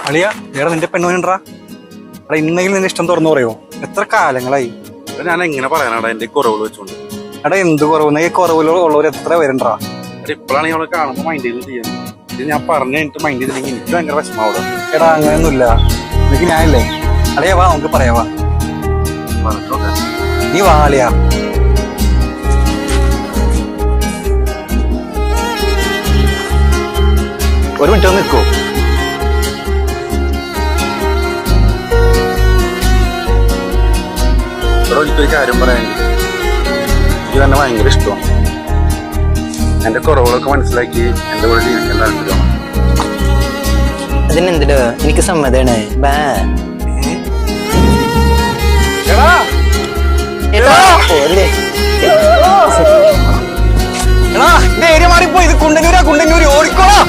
അളിയ വേറെ നിന്റെ പെണ്ണുണ്ടാ അടാ ഇന്നെങ്കിലും നിന്റെ ഇഷ്ടം തുറന്നു പറയോ? എത്ര കാലങ്ങളായി. ഞാൻ എങ്ങനെ പറയാനാടാ എന്റെ കുറവുകൾ വെച്ചോണ്ട്? എടാ എന്ത് കുറവ്? ഈ കുറവുകളുള്ളവർ എത്ര പേരുണ്ടാ? ഇപ്പോഴാണ് ഞങ്ങളെ കാണുമ്പോ മൈൻഡ് ചെയ്ത് ചെയ്യുന്നത്. ഇത് ഞാൻ പറഞ്ഞു കഴിഞ്ഞിട്ട് മൈൻഡ് ചെയ്തില്ലെങ്കിൽ എനിക്ക് ഭയങ്കര വിഷമാവും. എടാ അങ്ങനെയൊന്നുമില്ല, എനിക്ക് ഞാനില്ലേ. അളിയ വാ, നമുക്ക് പറയാവാ. നീ വാ അളിയ. ഒരു മിനിറ്റ് ഒന്ന് നിൽക്കോ? എനിക്കൊരു കാര്യം പറയാനുണ്ട്. എനിക്ക് തന്നെ ഭയങ്കര ഇഷ്ടമാണ്. എന്റെ കുറവുകളൊക്കെ മനസ്സിലാക്കി എന്റെ കൂടെ ജീവിക്കാൻ താല്പര്യമാണ്. അതിനെന്തിടോ, എനിക്ക് സമ്മതാണ്. ഏരിയ മാറിപ്പോ. ഇത് കുണ്ടന്നൂരാ, കുണ്ടന്നൂര്. ഓടിക്കോളാം.